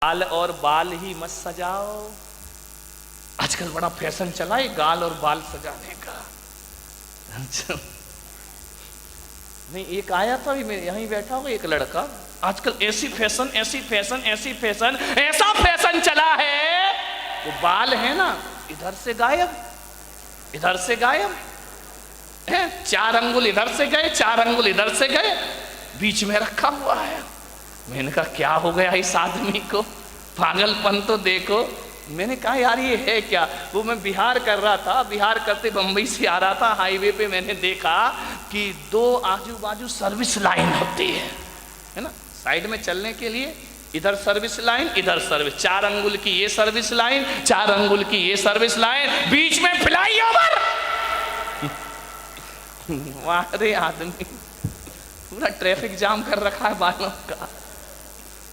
गाल और बाल ही मत सजाओ। आजकल बड़ा फैशन चला है गाल और बाल सजाने का। अच्छा नहीं, एक आया था मैं यहीं बैठा हुआ एक लड़का, आजकल ऐसी फैशन ऐसी फैशन ऐसी फैशन ऐसा फैशन चला है, वो बाल है ना इधर से गायब इधर से गायब है, 4 अंगुल इधर से गए 4 अंगुल इधर से गए, बीच में रखा हुआ है। मैंने कहा क्या हो गया इस आदमी को, पागलपन तो देखो। मैंने कहा यार ये है क्या। वो मैं बिहार कर रहा था, बिहार करते बंबई से आ रहा था, हाईवे पे मैंने देखा कि 2 आजू बाजू सर्विस लाइन होती है ना, साइड में चलने के लिए। इधर सर्विस लाइन इधर सर्विस, 4 अंगुल की ये सर्विस लाइन 4 अंगुल की ये सर्विस लाइन, बीच में फ्लाईओवर। वाह आदमी पूरा ट्रैफिक जाम कर रखा है बालों का,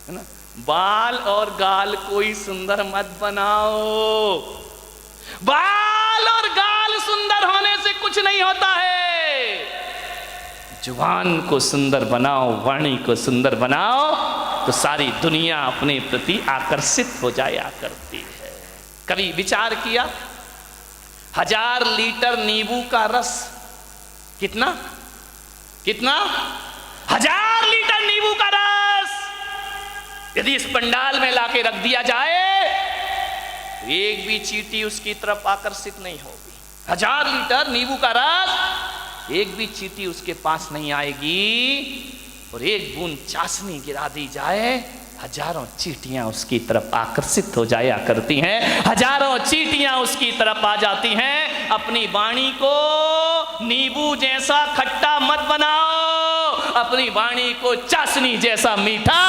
है ना। बाल और गाल कोई सुंदर मत बनाओ। बाल और गाल सुंदर होने से कुछ नहीं होता है। जुबान को सुंदर बनाओ, वाणी को सुंदर बनाओ, तो सारी दुनिया अपने प्रति आकर्षित हो जाया करती है। कभी विचार किया 1000 लीटर नींबू का रस कितना 1000 लीटर नींबू का रस यदि इस पंडाल में लाके रख दिया जाए तो एक भी चींटी उसकी तरफ आकर्षित नहीं होगी। 1000 लीटर नींबू का रस, एक भी चींटी उसके पास नहीं आएगी। और एक बूंद चाशनी गिरा दी जाए, हजारों चींटियां उसकी तरफ आकर्षित हो जाया करती हैं, हजारों चींटियां उसकी तरफ आ जाती हैं। अपनी वाणी को नींबू जैसा खट्टा मत बनाओ, अपनी वाणी को चाशनी जैसा मीठा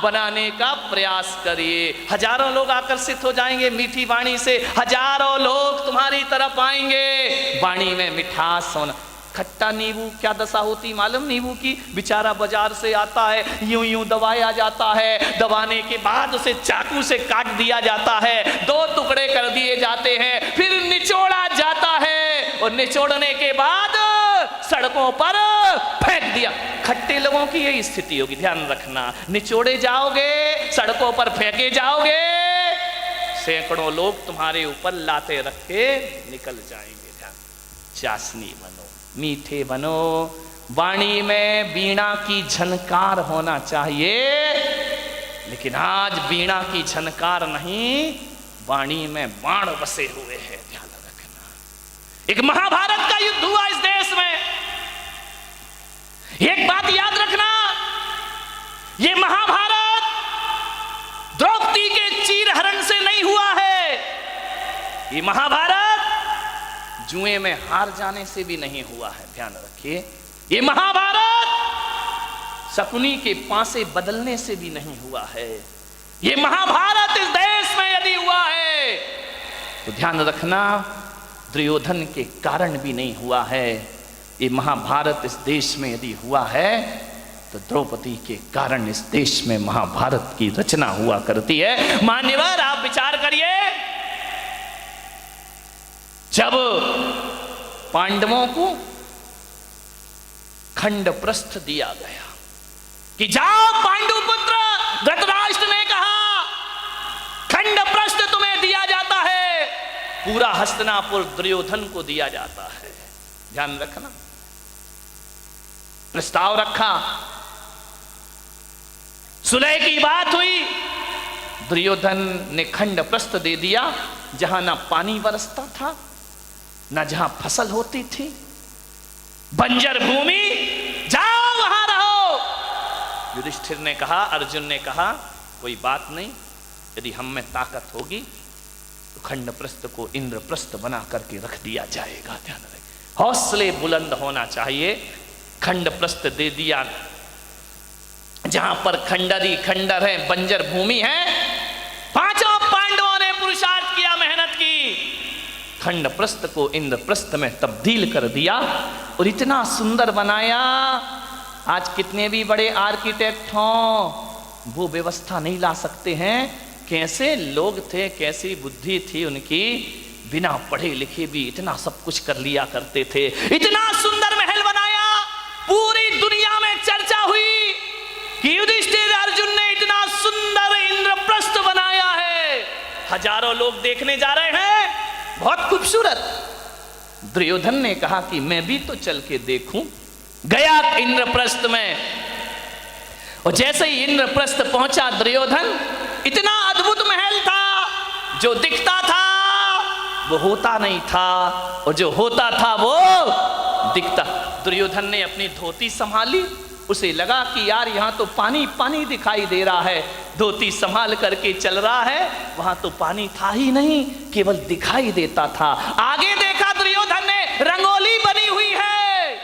बनाने का प्रयास करिए। हजारों लोग आकर्षित हो जाएंगे मीठी वाणी से, हजारों लोग तुम्हारी तरफ आएंगे। वाणी में मिठास होना। खट्टा नींबू क्या दशा होती मालूम नींबू की, बेचारा बाजार से आता है, यूं यूं दबाया जाता है, दबाने के बाद उसे चाकू से काट दिया जाता है, 2 टुकड़े कर दिए जाते हैं, फिर निचोड़ा जाता है और निचोड़ने के बाद सड़कों पर फेंक दिया। खट्टे लोगों की यही स्थिति होगी, ध्यान रखना। निचोड़े जाओगे, सड़कों पर फेंके जाओगे, सैकड़ों लोग तुम्हारे ऊपर लाते रख के निकल जाएंगे। ध्यान, चाशनी बनो, मीठे बनो, वाणी में वीणा की झनकार होना चाहिए। लेकिन आज वीणा की झनकार नहीं, वाणी में बाण बसे हुए हैं। ध्यान रखना। एक महाभारत का युद्ध हुआ इस देश में। एक बात याद रखना, यह महाभारत द्रौपदी के चीरहरण से नहीं हुआ है, यह महाभारत जुए में हार जाने से भी नहीं हुआ है। ध्यान रखिए, यह महाभारत शकुनी के पासे बदलने से भी नहीं हुआ है। यह महाभारत इस देश में यदि हुआ है तो ध्यान रखना दुर्योधन के कारण भी नहीं हुआ है। ये महाभारत इस देश में यदि हुआ है तो द्रौपदी के कारण इस देश में महाभारत की रचना हुआ करती है। मान्यवर आप विचार करिए, जब पांडवों को खंडप्रस्थ दिया गया कि जाओ पांडुपुत्र, धृतराष्ट्र ने कहा खंडप्रस्थ तुम्हें दिया जाता है, पूरा हस्तिनापुर दुर्योधन को दिया जाता है। ध्यान रखना, प्रस्ताव रखा, सुलह की बात हुई, दुर्योधन ने खंडप्रस्थ दे दिया। जहां ना पानी बरसता था, ना जहां फसल होती थी, बंजर भूमि, जाओ वहां रहो। युधिष्ठिर ने कहा, अर्जुन ने कहा कोई बात नहीं, यदि हम में ताकत होगी तो खंडप्रस्थ को इंद्रप्रस्थ बना करके रख दिया जाएगा। ध्यान रखें, हौसले बुलंद होना चाहिए। खंडप्रस्थ दे दिया, जहां पर खंडरी खंडर है, बंजर भूमि है। 5 पांडवों ने पुरुषार्थ किया, मेहनत की, खंडप्रस्थ को इंद्रप्रस्थ में तब्दील कर दिया और इतना सुंदर बनाया। आज कितने भी बड़े आर्किटेक्ट हों, वो व्यवस्था नहीं ला सकते हैं। कैसे लोग थे, कैसी बुद्धि थी उनकी, बिना पढ़े लिखे भी इतना सब कुछ कर लिया करते थे। इतना सुंदर महल बनाया, पूरी दुनिया में चर्चा हुई कि युधिष्ठिर अर्जुन ने इतना सुंदर इंद्रप्रस्थ हजारों लोग देखने जा रहे हैं, बहुत खूबसूरत। दुर्योधन ने कहा कि मैं भी तो चल के देखूं। गया इंद्रप्रस्थ में, और जैसे ही इंद्रप्रस्थ पहुंचा दुर्योधन, इतना अद्भुत महल था, जो दिखता था वो होता नहीं था, और जो होता था वो दिखता। दुर्योधन ने अपनी धोती संभाली, उसे लगा कि यार यहाँ तो पानी पानी दिखाई दे रहा है। धोती संभाल करके चल रहा है, वहां तो पानी था ही नहीं, केवल दिखाई देता था। आगे देखा दुर्योधन ने, रंगोली बनी हुई है,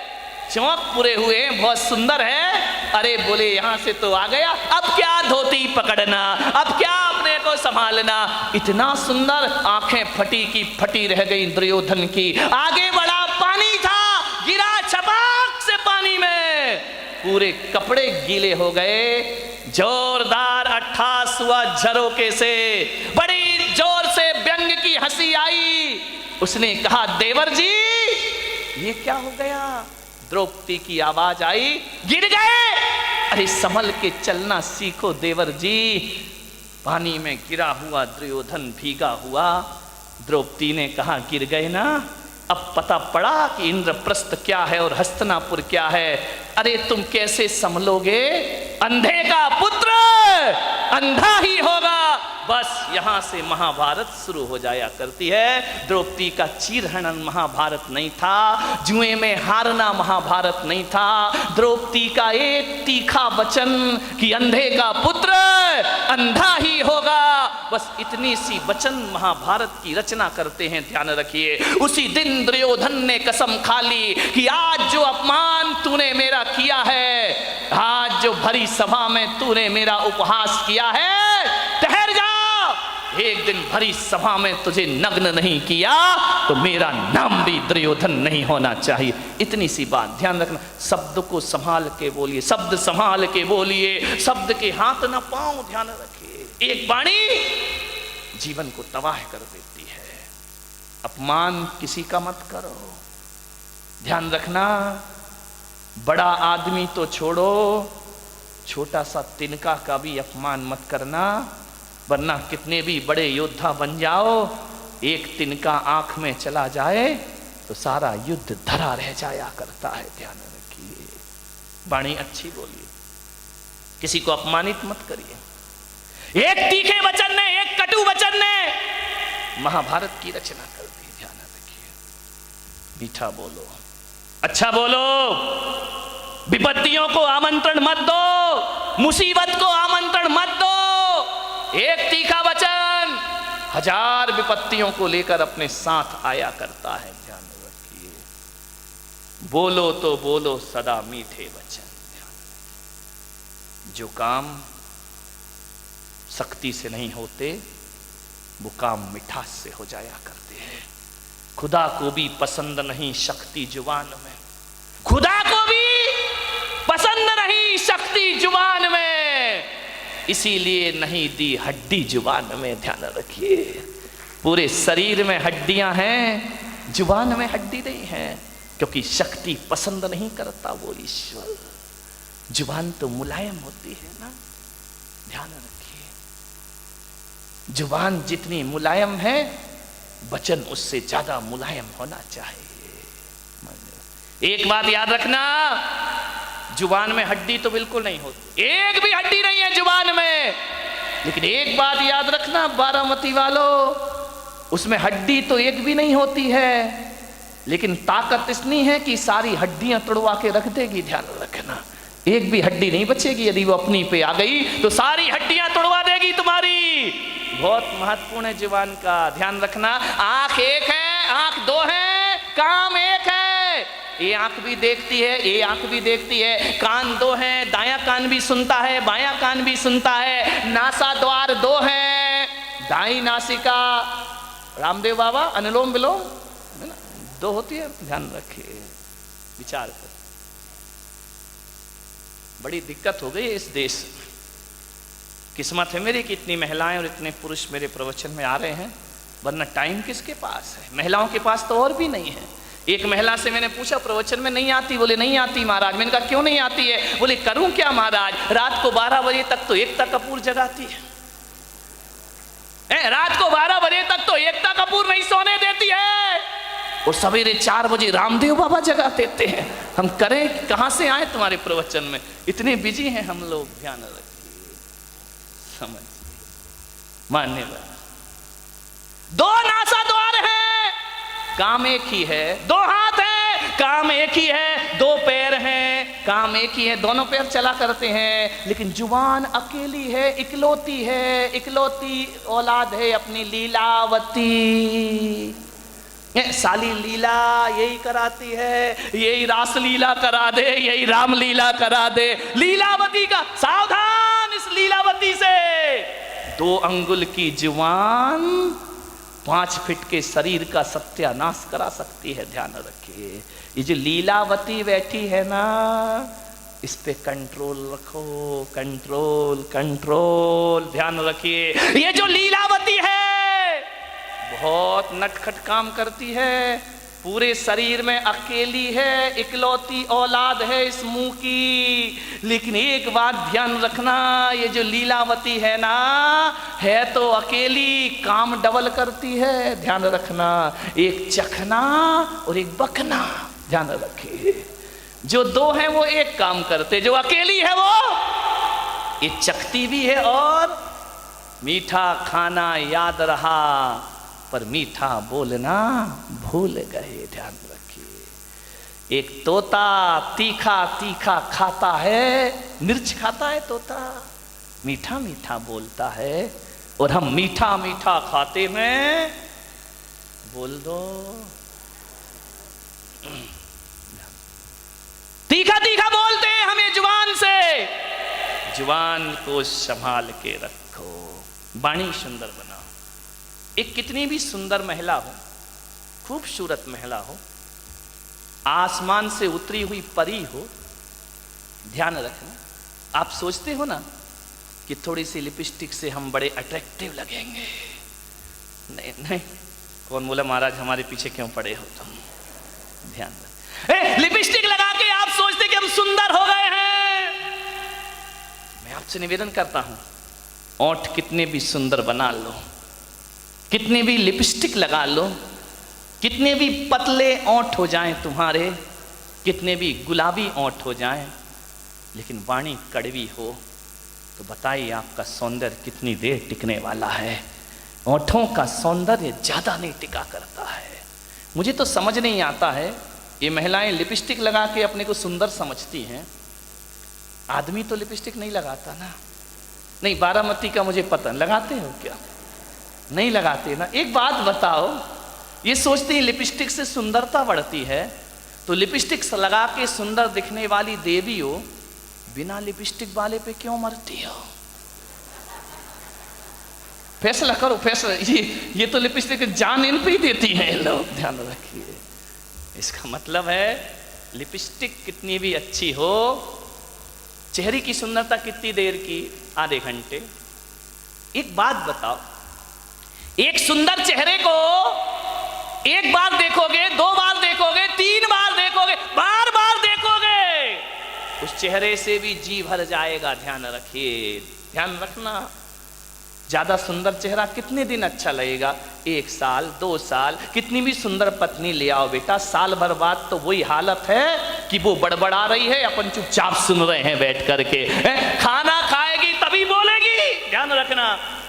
चौक पूरे हुए हैं, बहुत सुंदर है। अरे बोले यहाँ से तो आ गया, अब क्या धोती पकड़ना, अब क्या अपने को संभालना। इतना सुंदर, आंखें फटी की फटी रह गई दुर्योधन की। आगे बढ़ा, पानी था, गिरा छपाक से पानी में, पूरे कपड़े गीले हो गए। जोरदार अट्ठास हुआ झरोके से, बड़ी जोर से व्यंग की हंसी आई। उसने कहा, देवर जी ये क्या हो गया। द्रौपदी की आवाज आई, गिर गए। अरे संभल के चलना सीखो देवर जी। पानी में गिरा हुआ दुर्योधन भीगा हुआ। द्रौपदी ने कहा, गिर गए ना, अब पता पड़ा कि इंद्रप्रस्थ क्या है और हस्तिनापुर क्या है। अरे तुम कैसे संभलोगे, अंधे का पुत्र अंधा ही होगा। बस यहां से महाभारत शुरू हो जाया करती है। द्रौपदी का चीरहरण महाभारत नहीं था, जुए में हारना महाभारत नहीं था। द्रौपदी का एक तीखा वचन कि अंधे का पुत्र अंधा ही होगा, बस इतनी सी वचन महाभारत की रचना करते हैं। ध्यान रखिए, उसी दिन दुर्योधन ने कसम खा ली कि आज जो अपमान तूने मेरा किया है, आज जो भरी सभा में तूने मेरा उपहास किया है, ठहर जा, एक दिन भरी सभा में तुझे नग्न नहीं किया तो मेरा नाम भी दुर्योधन नहीं होना चाहिए। इतनी सी बात ध्यान रखना। शब्द को संभाल के बोलिए, शब्द संभाल के बोलिए, शब्द के हाथ ना पांव। ध्यान रखिए, एक वाणी जीवन को तबाह कर देती है। अपमान किसी का मत करो। ध्यान रखना, बड़ा आदमी तो छोड़ो, छोटा सा तिनका का भी अपमान मत करना, वरना कितने भी बड़े योद्धा बन जाओ, एक तिनका आंख में चला जाए तो सारा युद्ध धरा रह जाया करता है। ध्यान रखिए, वाणी अच्छी बोलिए, किसी को अपमानित मत करिए। एक तीखे वचन ने, एक कटु वचन ने महाभारत की रचना कर दी। ध्यान रखिए, मीठा बोलो, अच्छा बोलो, विपत्तियों को आमंत्रण मत दो, मुसीबत को आमंत्रण मत दो। एक तीखा वचन हजार विपत्तियों को लेकर अपने साथ आया करता है। ध्यान रखिए, बोलो तो बोलो सदा मीठे वचन। जो काम सख्ती से नहीं होते वो काम मिठास से हो जाया करते हैं। खुदा को भी पसंद नहीं शक्ति जुबान में, खुदा को भी पसंद नहीं शक्ति जुबान में, इसीलिए नहीं दी हड्डी जुबान में। ध्यान रखिए, पूरे शरीर में हड्डियां हैं, जुबान में हड्डी नहीं है, क्योंकि शक्ति पसंद नहीं करता वो ईश्वर। जुबान तो मुलायम होती है ना। ध्यान रखिए, जुबान जितनी मुलायम है, वचन उससे ज्यादा मुलायम होना चाहिए। एक बात याद रखना, जुबान में हड्डी तो बिल्कुल नहीं होती, एक भी हड्डी नहीं है जुबान में। लेकिन एक बात याद रखना बारामती वालों, उसमें हड्डी तो एक भी नहीं होती है, लेकिन ताकत इतनी है कि सारी हड्डियां तोड़वा के रख देगी। ध्यान रखना, एक भी हड्डी नहीं बचेगी। यदि वो अपनी पे आ गई तो सारी हड्डियां तोड़वा देगी तुम्हारी। बहुत महत्वपूर्ण है जुबान का, ध्यान रखना। आंख एक है, आंख दो है, काम एक है। ये आंख भी देखती है, ये आंख भी देखती है। कान दो हैं, दायां कान भी सुनता है, बायां कान भी सुनता है। नासा द्वार दो हैं, दाई नासिका, रामदेव बाबा अनुलोम विलोम है ना, दो होती है। ध्यान रखिए, विचार कर। बड़ी दिक्कत हो गई इस देश में। किस्मत है मेरी कि इतनी महिलाएं और इतने पुरुष मेरे प्रवचन में आ रहे हैं, वरना टाइम किसके पास है। महिलाओं के पास तो और भी नहीं है। एक महिला से मैंने पूछा प्रवचन में नहीं आती, बोले नहीं आती महाराज। मैंने कहा क्यों नहीं आती है, बोले करूं क्या महाराज, रात को 12 बजे तक तो एकता कपूर जगाती है। रात को 12 बजे तक तो एकता कपूर नहीं सोने देती है और सवेरे 4 बजे रामदेव बाबा जगा देते हैं। हम करें, कहां से आए तुम्हारे प्रवचन में? इतने बिजी हैं हम लोग। ध्यान रखिए, समझिए, मान्यवर। 2 नासा द्वार है, काम एक ही है। 2 हाथ है, काम एक ही है। 2 पैर हैं, काम एक ही है। दोनों पैर चला करते हैं, लेकिन जुबान अकेली है, इकलौती है। इकलौती औलाद है अपनी लीलावती। साली लीला यही कराती है, यही रास लीला करा दे, यही राम लीला करा दे। लीलावती का सावधान, इस लीलावती से। 2 अंगुल की जुबान 5 फीट के शरीर का सत्यानाश करा सकती है। ध्यान रखिए, ये जो लीलावती बैठी है ना, इस पे कंट्रोल रखो। Control, control. ध्यान रखिए, ये जो लीलावती है बहुत नटखट काम करती है। पूरे शरीर में अकेली है, इकलौती औलाद है इस मुंह की। लेकिन एक बात ध्यान रखना, ये जो लीलावती है ना, है तो अकेली, काम डबल करती है। ध्यान रखना, एक चखना और एक बकना। ध्यान रखिए, जो 2 हैं वो एक काम करते, जो अकेली है वो ये चखती भी है। और मीठा खाना याद रहा पर मीठा बोलना भूल गए। ध्यान रखिए, एक तोता तीखा तीखा खाता है, मिर्च खाता है तोता, मीठा मीठा बोलता है। और हम मीठा मीठा खाते हैं, बोल दो तीखा तीखा बोलते हैं हमें जुबान से। जुबान को संभाल के रखो, वाणी सुंदर बनाओ। एक कितनी भी सुंदर महिला हो, खूबसूरत महिला हो, आसमान से उतरी हुई परी हो, ध्यान रखना, आप सोचते हो ना कि थोड़ी सी लिपस्टिक से हम बड़े अट्रैक्टिव लगेंगे। नहीं नहीं, कौन बोला महाराज हमारे पीछे क्यों पड़े हो तुम? ध्यान रख, लिपस्टिक लगा के आप सोचते कि हम सुंदर हो गए हैं। मैं आपसे निवेदन करता हूं, ओंठ कितने भी सुंदर बना लो, कितने भी लिपस्टिक लगा लो, कितने भी पतले ओंठ हो जाएं तुम्हारे, कितने भी गुलाबी ओंठ हो जाएं, लेकिन वाणी कड़वी हो तो बताइए आपका सौंदर्य कितनी देर टिकने वाला है? ओंठों का सौंदर्य ज्यादा नहीं टिका करता है। मुझे तो समझ नहीं आता है, ये महिलाएं लिपस्टिक लगा के अपने को सुंदर समझती हैं, आदमी तो लिपस्टिक नहीं लगाता ना। नहीं, बारामती का मुझे पता, लगाते हो क्या? नहीं लगाते ना। एक बात बताओ, ये सोचते हैं लिपस्टिक से सुंदरता बढ़ती है, तो लिपस्टिक लगा के सुंदर दिखने वाली देवी हो, बिना लिपस्टिक वाले पे क्यों मरती हो? फैसला करो, फैसला। ये तो लिपस्टिक जान इन पे ही देती है लोग। ध्यान रखिए, इसका मतलब है लिपस्टिक कितनी भी अच्छी हो, चेहरे की सुंदरता कितनी देर की? आधे घंटे। एक बात बताओ, एक सुंदर चेहरे को एक बार देखोगे, 2 बार देखोगे, 3 बार देखोगे, बार बार देखोगे, उस चेहरे से भी जी भर जाएगा। ध्यान रखिए, ध्यान रखना, ज्यादा सुंदर चेहरा कितने दिन अच्छा लगेगा? 1 साल, 2 साल। कितनी भी सुंदर पत्नी ले आओ बेटा, साल भर बाद तो वही हालत है कि वो बड़बड़ा रही है, अपन चुपचाप सुन रहे हैं बैठ करके। खाना खाएगी तभी बोलेगी। ध्यान रखना,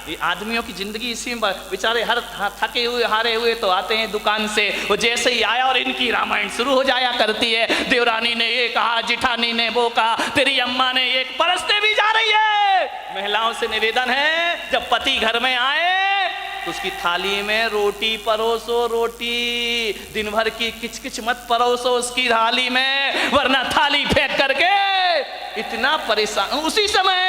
ये आदमियों की जिंदगी इसी में, बेचारे हर थके हुए हारे हुए तो आते हैं दुकान से, वो जैसे ही आया और इनकी रामायण शुरू हो जाया करती है। देवरानी ने ये कहा, जिठानी ने वो कहा, तेरी अम्मा ने ये, परसते भी जा रही है। महिलाओं से निवेदन है, जब पति घर में आए तो उसकी थाली में रोटी परोसो। रोटी दिन भर की किचकिच मत परोसो उसकी थाली में, वरना थाली फेंक करके इतना परेशान। उसी समय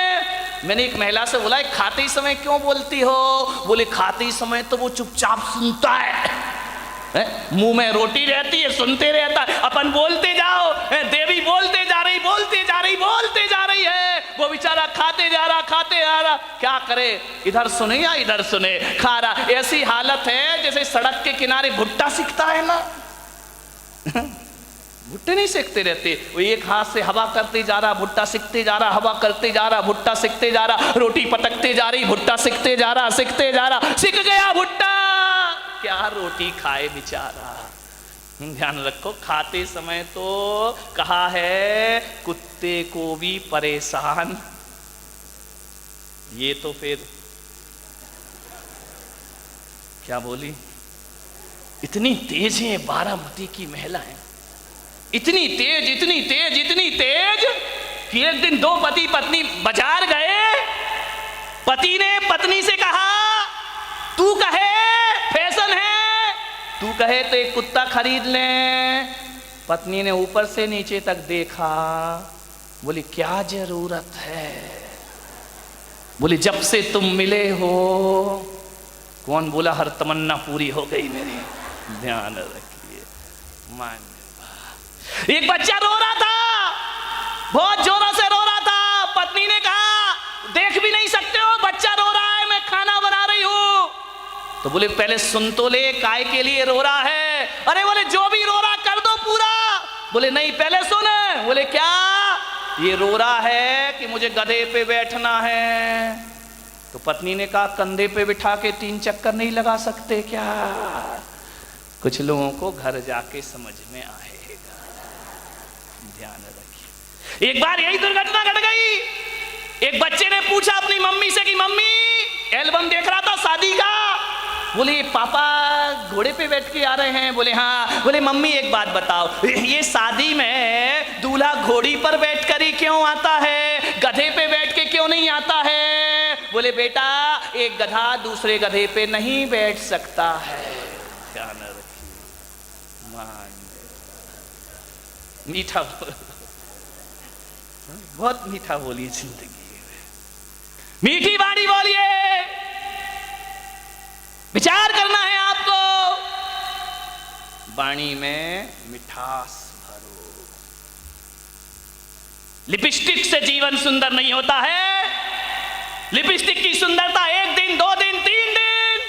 मैंने एक महिला से बोला, खाते ही समय क्यों बोलती हो? बोले खाते ही समय तो वो चुपचाप सुनता है, मुंह में रोटी रहती है, सुनते रहता है, अपन बोलते जाओ, देवी बोलते जा रही, बोलते जा रही, बोलते जा रही है, वो बेचारा खाते जा रहा, खाते जा रहा, क्या करे? इधर सुने या इधर सुने, खा रहा। ऐसी हालत है जैसे सड़क के किनारे भुट्टा सिकता है ना। भुट्टे नहीं सेकते रहते, वो एक हाथ से हवा करते जा रहा, भुट्टा सेकते जा रहा, हवा करते जा रहा, भुट्टा सेकते जा रहा, रोटी पटकते जा रही, भुट्टा सेकते जा रहा, सेकते जा रहा, सिक गया भुट्टा, क्या रोटी खाए बेचारा। ध्यान रखो, खाते समय तो कहा है कुत्ते को भी परेशान, ये तो फिर क्या बोली, इतनी तेज है बारामती की महिलाएं, इतनी तेज इतनी तेज इतनी तेज कि एक दिन दो पति पत्नी बाजार गए, पति ने पत्नी से कहा तू कहे फैशन है, तू कहे तो एक कुत्ता खरीद ले। पत्नी ने ऊपर से नीचे तक देखा, बोली क्या जरूरत है, बोली जब से तुम मिले हो। कौन बोला हर तमन्ना पूरी हो गई मेरी, ध्यान रखिए। मान एक बच्चा रो रहा था, बहुत जोरों से रो रहा था, पत्नी ने कहा देख भी नहीं सकते हो बच्चा रो रहा है, मैं खाना बना रही हूं। तो बोले पहले सुन तो ले, काय के लिए रो रहा है। अरे बोले जो भी रो रहा कर दो पूरा। बोले नहीं पहले सुन। बोले क्या? ये रो रहा है कि मुझे गधे पे बैठना है। तो पत्नी ने कहा कंधे पे बिठा के 3 चक्कर नहीं लगा सकते क्या? कुछ लोगों को घर जाके समझ में आएगा, ध्यान रखिए। एक बार यही दुर्घटना घट गई। एक बच्चे ने पूछा अपनी मम्मी से कि मम्मी, एल्बम देख रहा था शादी का, बोले पापा घोड़े पे बैठ के आ रहे हैं। बोले हाँ। बोले मम्मी एक बात बताओ, ये शादी में दूल्हा घोड़ी पर बैठ कर ही क्यों आता है, गधे पे बैठ के क्यों नहीं आता है? बोले बेटा एक गधा दूसरे गधे पे नहीं बैठ सकता है। ध्यान रखिए, मीठा बहुत मीठा बोलिए जिंदगी में, मीठी बाणी बोलिए, विचार करना है आपको, वाणी में मिठास भरो। लिपस्टिक से जीवन सुंदर नहीं होता है। लिपस्टिक की सुंदरता 1 दिन 2 दिन 3 दिन,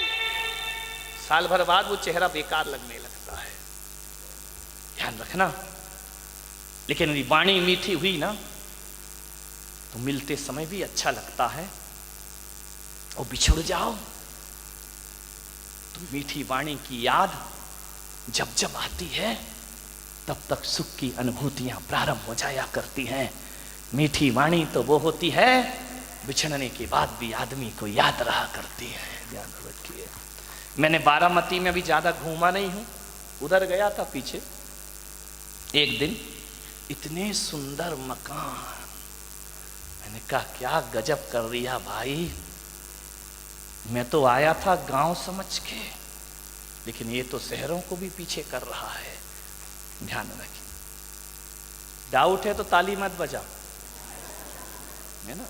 साल भर बाद वो चेहरा बेकार लगने लगता है, ध्यान रखना। लेकिन यदि वाणी मीठी हुई ना तो मिलते समय भी अच्छा लगता है, और बिछुड़ जाओ तो मीठी वाणी की याद जब जब आती है तब तक सुख की अनुभूतियां प्रारंभ हो जाया करती हैं। मीठी वाणी तो वो होती है बिछड़ने के बाद भी आदमी को याद रहा करती है, ध्यान रखिए। मैंने बारामती में भी ज्यादा घूमा नहीं हूं, उधर गया था पीछे। एक दिन इतने सुंदर मकान, मैंने कहा क्या गजब कर दिया भाई, मैं तो आया था गांव समझ के, लेकिन ये तो शहरों को भी पीछे कर रहा है, ध्यान रखिए। डाउट है तो ताली मत बजाओ, है ना।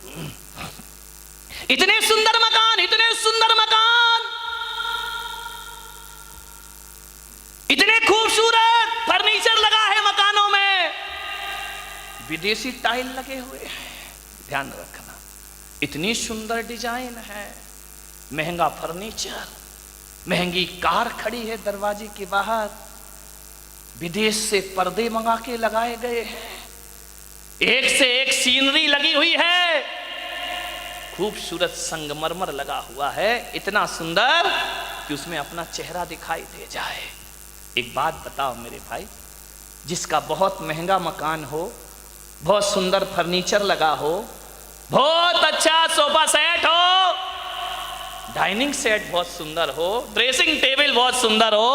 इतने सुंदर मकान, इतने सुंदर मकान, इतने खूबसूरत फर्नीचर लगा है मकानों में, विदेशी टाइल लगे हुए हैं, ध्यान रखना। इतनी सुंदर डिजाइन है, महंगा फर्नीचर, महंगी कार खड़ी है दरवाजे के बाहर, विदेश से पर्दे मंगा के लगाए गए हैं, एक से एक सीनरी लगी हुई है, खूबसूरत संगमरमर लगा हुआ है, इतना सुंदर कि उसमें अपना चेहरा दिखाई दे जाए। एक बात बताओ मेरे भाई, जिसका बहुत महंगा मकान हो, बहुत सुंदर फर्नीचर लगा हो, बहुत अच्छा सोफा सेट हो, डाइनिंग सेट बहुत सुंदर हो, ड्रेसिंग टेबल बहुत सुंदर हो,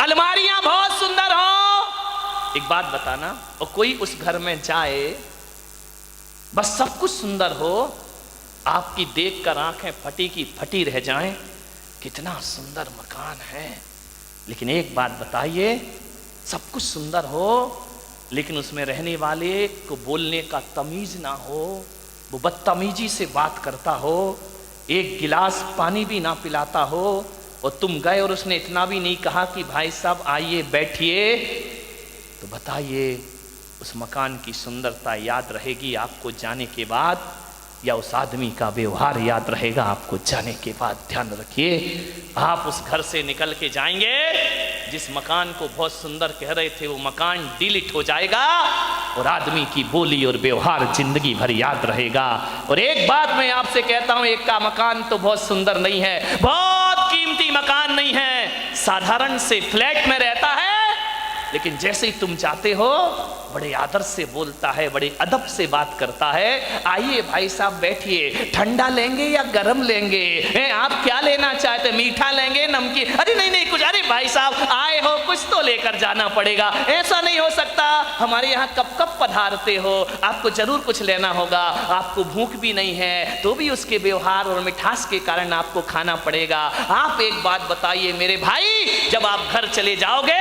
अलमारियां बहुत सुंदर हो, एक बात बताना, और कोई उस घर में जाए, बस सब कुछ सुंदर हो, आपकी देखकर आंखें फटी की फटी रह जाएं, कितना सुंदर मकान है। लेकिन एक बात बताइए, सब कुछ सुंदर हो लेकिन उसमें रहने वाले को बोलने का तमीज ना हो, वो बदतमीजी से बात करता हो, एक गिलास पानी भी ना पिलाता हो, और तुम गए और उसने इतना भी नहीं कहा कि भाई साहब आइए बैठिए, तो बताइए उस मकान की सुंदरता याद रहेगी आपको जाने के बाद, या उस आदमी का व्यवहार याद रहेगा आपको जाने के बाद। ध्यान रखिए, आप उस घर से निकल के जाएंगे, जिस मकान को बहुत सुंदर कह रहे थे वो मकान डिलीट हो जाएगा और आदमी की बोली और व्यवहार जिंदगी भर याद रहेगा। और एक बात मैं आपसे कहता हूं, एक का मकान तो बहुत सुंदर नहीं है, बहुत कीमती मकान नहीं है, साधारण से फ्लैट में रहता है, लेकिन जैसे ही तुम जाते हो बड़े आदर से बोलता है, बड़े अदब से बात करता है। आइए भाई साहब बैठिए, ठंडा लेंगे या गरम लेंगे, आप क्या लेना चाहते, मीठा लेंगे नमकीन, अरे नहीं नहीं कुछ, अरे भाई साहब आए हो कुछ तो लेकर जाना पड़ेगा, ऐसा नहीं हो सकता, हमारे यहाँ कब कब पधारते हो, आपको जरूर कुछ लेना होगा, आपको भूख भी नहीं है तो भी उसके व्यवहार और मिठास के कारण आपको खाना पड़ेगा। आप एक बात बताइए मेरे भाई, जब आप घर चले जाओगे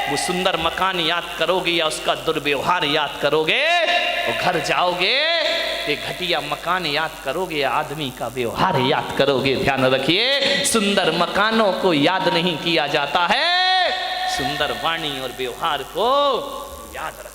वो सुंदर मकान याद करोगे या उसका दुर्व्यवहार याद करोगे? वो घर जाओगे ये घटिया मकान याद करोगे या आदमी का व्यवहार याद करोगे? ध्यान रखिए, सुंदर मकानों को याद नहीं किया जाता है, सुंदर वाणी और व्यवहार को याद रखिए।